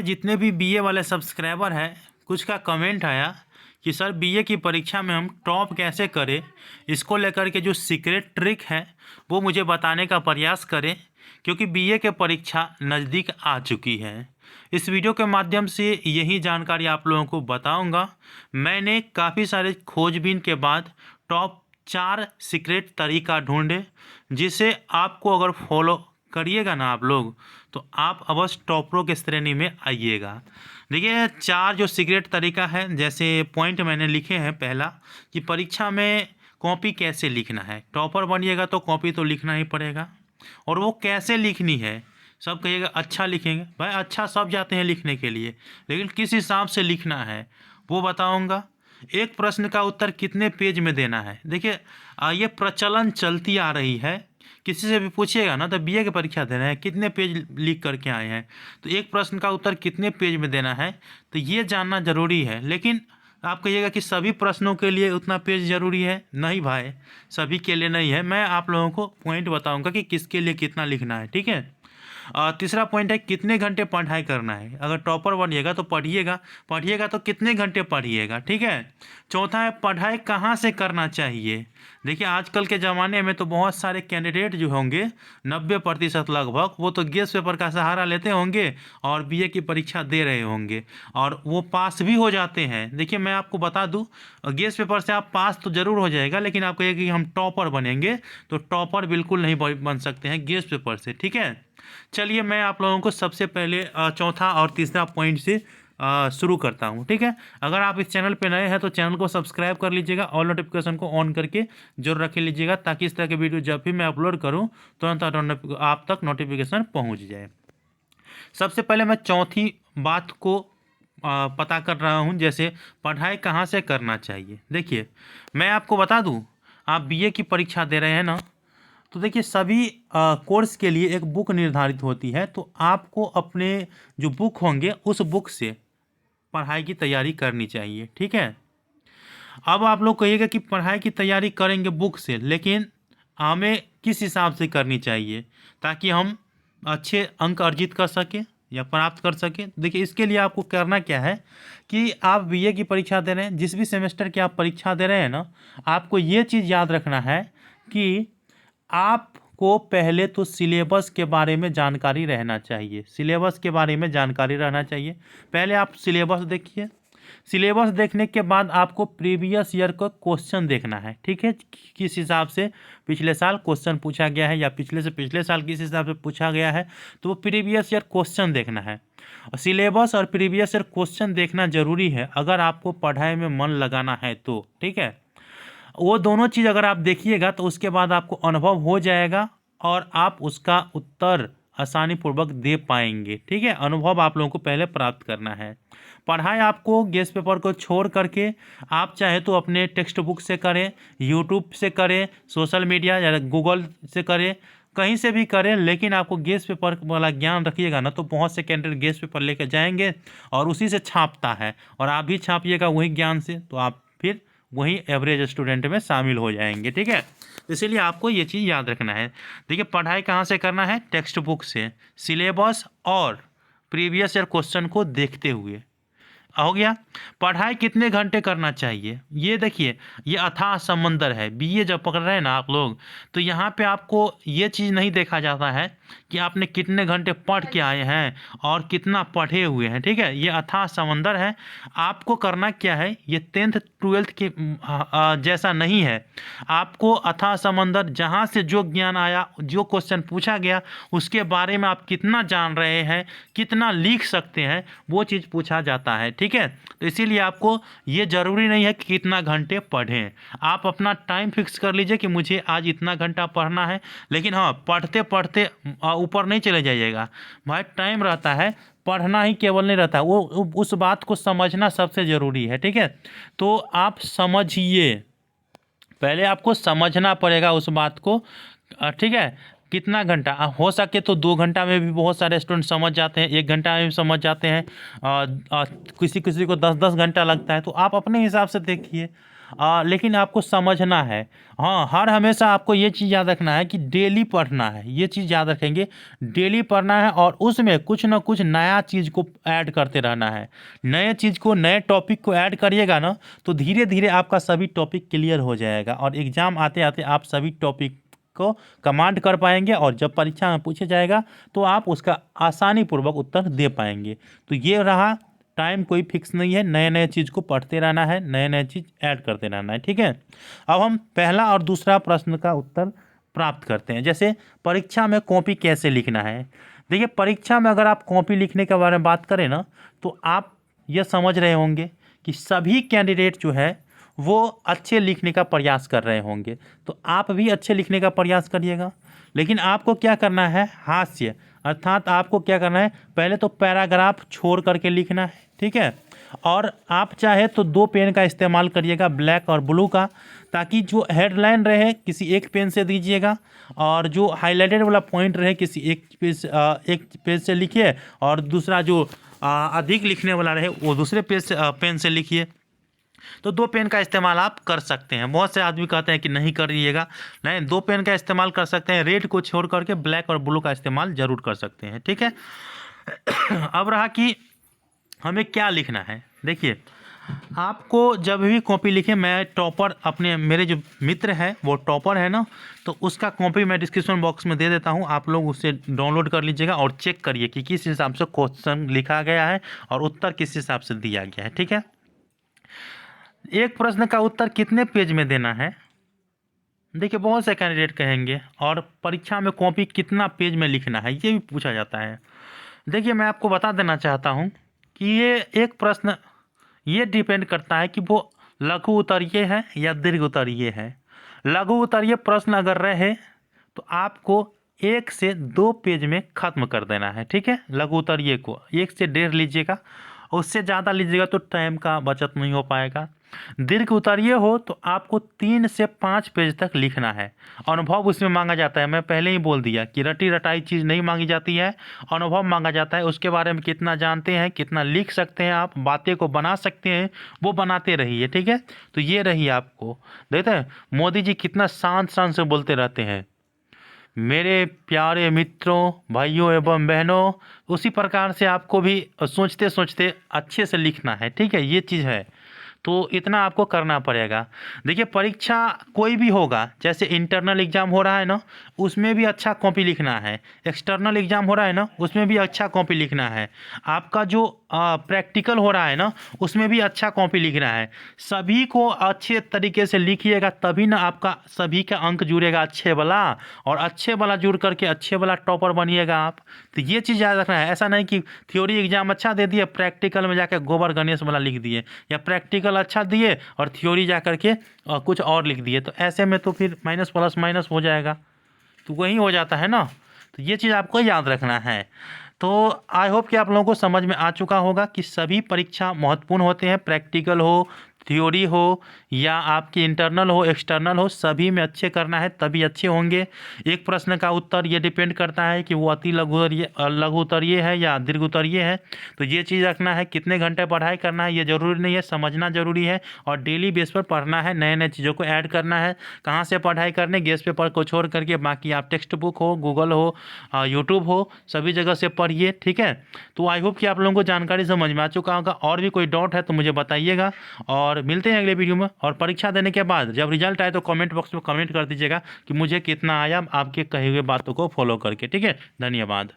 जितने भी बीए वाले सब्सक्राइबर हैं, कुछ का कमेंट आया कि सर बीए की परीक्षा में हम टॉप कैसे करें, इसको लेकर के जो सीक्रेट ट्रिक है वो मुझे बताने का प्रयास करें, क्योंकि बीए के परीक्षा नज़दीक आ चुकी है। इस वीडियो के माध्यम से यही जानकारी आप लोगों को बताऊंगा। मैंने काफ़ी सारे खोजबीन के बाद टॉप 4 सीक्रेट तरीका ढूंढे, जिसे आपको अगर फॉलो करिएगा ना आप लोग, तो आप अवश्य टॉपरों के श्रेणी में आइएगा। देखिए 4 जो सीक्रेट तरीका है, जैसे पॉइंट मैंने लिखे हैं। पहला कि परीक्षा में कॉपी कैसे लिखना है। टॉपर बनिएगा तो कॉपी तो लिखना ही पड़ेगा, और वो कैसे लिखनी है। सब कहिएगा अच्छा लिखेंगे, भाई अच्छा सब जाते हैं लिखने के लिए, लेकिन किस हिसाब से लिखना है वो बताऊंगा। एक प्रश्न का उत्तर कितने पेज में देना है। देखिए ये प्रचलन चलती आ रही है। किसी से भी पूछिएगा ना तो बीए की परीक्षा देना है, कितने पेज लिख करके आए हैं, तो एक प्रश्न का उत्तर कितने पेज में देना है, तो ये जानना ज़रूरी है। लेकिन आप कहिएगा कि सभी प्रश्नों के लिए उतना पेज ज़रूरी है। नहीं भाई, सभी के लिए नहीं है। मैं आप लोगों को पॉइंट बताऊंगा कि किसके लिए कितना लिखना है, ठीक है। तीसरा पॉइंट है कितने घंटे पढ़ाई करना है। अगर टॉपर बनिएगा तो पढ़िएगा तो कितने घंटे पढ़िएगा, ठीक है। चौथा है पढ़ाई कहाँ से करना चाहिए। देखिए आजकल के ज़माने में तो बहुत सारे कैंडिडेट जो होंगे, 90% लगभग, वो तो गेस पेपर का सहारा लेते होंगे और बीए की परीक्षा दे रहे होंगे, और वो पास भी हो जाते हैं। देखिए मैं आपको बता दूं, गेस पेपर से आप पास तो ज़रूर हो जाएगा, लेकिन आप कहिए कि हम टॉपर बनेंगे, तो टॉपर बिल्कुल नहीं बन सकते हैं गेस पेपर से, ठीक है। चलिए मैं आप लोगों को सबसे पहले चौथा और तीसरा पॉइंट से शुरू करता हूं, ठीक है। अगर आप इस चैनल पे नए हैं तो चैनल को सब्सक्राइब कर लीजिएगा, ऑल नोटिफिकेशन को ऑन करके जरूर रख लीजिएगा, ताकि इस तरह के वीडियो जब भी मैं अपलोड करूं तुरंत आप तक नोटिफिकेशन पहुंच जाए। सबसे पहले मैं चौथी बात को पता कर रहा हूं, जैसे पढ़ाई कहाँ से करना चाहिए। देखिए मैं आपको बता दूं, आप बीए की परीक्षा दे रहे हैं ना, तो देखिए सभी कोर्स के लिए एक बुक निर्धारित होती है, तो आपको अपने जो बुक होंगे उस बुक से पढ़ाई की तैयारी करनी चाहिए, ठीक है। अब आप लोग कहिएगा कि पढ़ाई की तैयारी करेंगे बुक से, लेकिन हमें किस हिसाब से करनी चाहिए ताकि हम अच्छे अंक अर्जित कर सकें या प्राप्त कर सकें। देखिए इसके लिए आपको करना क्या है कि आप बीए की परीक्षा दे रहे हैं, जिस भी सेमेस्टर की आप परीक्षा दे रहे हैं ना, आपको ये चीज़ याद रखना है कि आपको पहले तो सिलेबस के बारे में जानकारी रहना चाहिए। सिलेबस के बारे में जानकारी रहना चाहिए। पहले आप सिलेबस देखिए। सिलेबस देखने के बाद आपको प्रीवियस ईयर का क्वेश्चन देखना है, ठीक है। किस हिसाब से पिछले साल क्वेश्चन पूछा गया है, या पिछले से पिछले साल किस हिसाब से पूछा गया है, तो वो प्रीवियस ईयर क्वेश्चन देखना है। सिलेबस और प्रीवियस ईयर क्वेश्चन देखना जरूरी है अगर आपको पढ़ाई में मन लगाना है तो, ठीक है। वो दोनों चीज़ अगर आप देखिएगा तो उसके बाद आपको अनुभव हो जाएगा और आप उसका उत्तर आसानी पूर्वक दे पाएंगे, ठीक है। अनुभव आप लोगों को पहले प्राप्त करना है। पढ़ाई आपको गेस पेपर को छोड़ करके आप चाहे तो अपने टेक्स्ट बुक से करें, यूट्यूब से करें, सोशल मीडिया या गूगल से करें, कहीं से भी करें, लेकिन आपको गेस पेपर वाला ज्ञान रखिएगा ना, तो बहुत से कैंडिडेट गेस पेपर लेकर जाएंगे और उसी से छापता है, और आप भी छापिएगा वही ज्ञान से, तो आप फिर वही एवरेज स्टूडेंट में शामिल हो जाएंगे, ठीक है। तो इसीलिए आपको ये चीज़ याद रखना है। देखिए पढ़ाई कहाँ से करना है, टेक्स्ट बुक से, सिलेबस और प्रीवियस ईयर क्वेश्चन को देखते हुए। हो गया। पढ़ाई कितने घंटे करना चाहिए, ये देखिए ये अथाह समंदर है। बीए जब पकड़ रहे हैं ना आप लोग, तो यहाँ पे आपको ये चीज़ नहीं देखा जाता है कि आपने कितने घंटे पढ़ के आए हैं और कितना पढ़े हुए हैं, ठीक है। ये अथाह समंदर है। आपको करना क्या है, ये 10th 12th के जैसा नहीं है। आपको अथाह समंदर, जहाँ से जो ज्ञान आया, जो क्वेश्चन पूछा गया, उसके बारे में आप कितना जान रहे हैं, कितना लिख सकते हैं, वो चीज़ पूछा जाता है, ठीक है। तो इसीलिए आपको ये ज़रूरी नहीं है कि कितना घंटे पढ़ें। आप अपना टाइम फिक्स कर लीजिए कि मुझे आज इतना घंटा पढ़ना है, लेकिन हाँ पढ़ते पढ़ते ऊपर नहीं चले जाइएगा भाई। टाइम रहता है, पढ़ना ही केवल नहीं रहता, वो उस बात को समझना सबसे ज़रूरी है, ठीक है। तो आप समझिए, पहले आपको समझना पड़ेगा उस बात को, ठीक है। कितना घंटा हो सके तो 2 घंटा में भी बहुत सारे स्टूडेंट समझ जाते हैं, 1 घंटा में भी समझ जाते हैं, किसी किसी को 10-10 घंटा लगता है। तो आप अपने हिसाब से देखिए, लेकिन आपको समझना है। हाँ, हर हमेशा आपको ये चीज़ याद रखना है कि डेली पढ़ना है, ये चीज़ याद रखेंगे। डेली पढ़ना है और उसमें कुछ ना कुछ नया चीज़ को ऐड करते रहना है। नए चीज़ को, नए टॉपिक को ऐड करिएगा ना, तो धीरे धीरे आपका सभी टॉपिक क्लियर हो जाएगा और एग्ज़ाम आते आते आप सभी टॉपिक को कमांड कर पाएंगे और जब परीक्षा में पूछा जाएगा तो आप उसका आसानी पूर्वक उत्तर दे पाएंगे। तो ये रहा, टाइम कोई फिक्स नहीं है, नए नए चीज़ को पढ़ते रहना है, नए नए चीज़ ऐड करते रहना है, ठीक है। अब हम पहला और दूसरा प्रश्न का उत्तर प्राप्त करते हैं। जैसे परीक्षा में कॉपी कैसे लिखना है। देखिए, परीक्षा में अगर आप कॉपी लिखने के बारे में बात करें ना, तो आप ये समझ रहे होंगे कि सभी कैंडिडेट जो है वो अच्छे लिखने का प्रयास कर रहे होंगे, तो आप भी अच्छे लिखने का प्रयास करिएगा। लेकिन आपको क्या करना है, हास्य, अर्थात आपको क्या करना है, पहले तो पैराग्राफ छोड़ करके लिखना है, ठीक है। और आप चाहे तो 2 पेन का इस्तेमाल करिएगा, ब्लैक और ब्लू का, ताकि जो हेडलाइन रहे किसी एक पेन से दीजिएगा और जो हाईलाइटेड वाला पॉइंट रहे किसी एक पेज से लिखिए और दूसरा जो अधिक लिखने वाला रहे वो दूसरे पेन से लिखिए। तो 2 पेन का इस्तेमाल आप कर सकते हैं। बहुत से आदमी कहते हैं कि नहीं करिएगा, नहीं, 2 पेन का इस्तेमाल कर सकते हैं। रेड को छोड़ करके ब्लैक और ब्लू का इस्तेमाल जरूर कर सकते हैं, ठीक है। अब रहा कि हमें क्या लिखना है। देखिए, आपको जब भी कॉपी लिखे, मैं टॉपर अपने, मेरे जो मित्र है वो टॉपर है ना, तो उसका कॉपी मैं डिस्क्रिप्शन बॉक्स में दे देता हूँ, आप लोग उससे डाउनलोड कर लीजिएगा और चेक करिए कि किस हिसाब से क्वेश्चन लिखा गया है और उत्तर किस हिसाब से दिया गया है, ठीक है। एक प्रश्न का उत्तर कितने पेज में देना है। देखिए, बहुत से कैंडिडेट कहेंगे और परीक्षा में कॉपी कितना पेज में लिखना है, ये भी पूछा जाता है। देखिए, मैं आपको बता देना चाहता हूँ कि ये एक प्रश्न, ये डिपेंड करता है कि वो लघु उत्तरीय है या दीर्घ उत्तरीय है। लघु उत्तरीय प्रश्न अगर रहे तो आपको 1 से 2 पेज में ख़त्म कर देना है, ठीक है। लघु उत्तरीय को 1 से 1.5 लीजिएगा, उससे ज़्यादा लीजिएगा तो टाइम का बचत नहीं हो पाएगा। दीर्घ उत्तरीय हो तो आपको 3 से 5 पेज तक लिखना है। अनुभव उसमें मांगा जाता है, मैं पहले ही बोल दिया कि रटी रटाई चीज़ नहीं मांगी जाती है, अनुभव मांगा जाता है। उसके बारे में कितना जानते हैं, कितना लिख सकते हैं, आप बातें को बना सकते हैं, वो बनाते रहिए, ठीक है। तो ये रही आपको, देखते हैं मोदी जी कितना शांत शांत से बोलते रहते हैं, मेरे प्यारे मित्रों, भाइयों एवं बहनों। उसी प्रकार से आपको भी सोचते सोचते अच्छे से लिखना है, ठीक है। ये चीज़ है, तो इतना आपको करना पड़ेगा। देखिए, परीक्षा कोई भी होगा, जैसे इंटरनल एग्ज़ाम हो रहा है ना, उसमें भी अच्छा कॉपी लिखना है। एक्सटर्नल एग्ज़ाम हो रहा है ना, उसमें भी अच्छा कॉपी लिखना है। आपका जो प्रैक्टिकल हो रहा है ना, उसमें भी अच्छा कॉपी लिखना है। सभी को अच्छे तरीके से लिखिएगा, तभी ना आपका सभी का अंक जुड़ेगा अच्छे वाला, और अच्छे वाला जुड़ करके अच्छे वाला टॉपर बनिएगा आप। तो ये चीज़ याद रखना है। ऐसा नहीं कि थ्योरी एग्ज़ाम अच्छा दे दिए, प्रैक्टिकल में जाकर गोबर गणेश वाला लिख दिए, या प्रैक्टिकल अच्छा दिए और थ्योरी जा करके कुछ और लिख दिए, तो ऐसे में तो फिर माइनस प्लस माइनस हो जाएगा, तो वही हो जाता है ना। तो ये चीज़ आपको याद रखना है। तो आई होप कि आप लोगों को समझ में आ चुका होगा कि सभी परीक्षा महत्वपूर्ण होते हैं, प्रैक्टिकल हो, थ्योरी हो या आपकी इंटरनल हो, एक्सटर्नल हो, सभी में अच्छे करना है, तभी अच्छे होंगे। एक प्रश्न का उत्तर ये डिपेंड करता है कि वो अति लघु उत्तरीय है या दीर्घ उत्तरीय है। तो ये चीज़ रखना है, कितने घंटे पढ़ाई करना है ये ज़रूरी नहीं है, समझना ज़रूरी है और डेली बेस पर पढ़ना है, नए नए चीज़ों को ऐड करना है। कहाँ से पढ़ाई करने, गेस्ट पेपर को छोड़ करके बाकी आप टेक्स्ट बुक हो, गूगल हो, यूट्यूब हो, सभी जगह से पढ़िए, ठीक है। तो आई होप कि आप लोगों को जानकारी समझ में आ चुका होगा। और भी कोई डाउट है तो मुझे बताइएगा और मिलते हैं अगले वीडियो में। और परीक्षा देने के बाद जब रिजल्ट आए तो कमेंट बॉक्स में कमेंट कर दीजिएगा कि मुझे कितना आया, आपके कहे हुए बातों को फॉलो करके, ठीक है। धन्यवाद।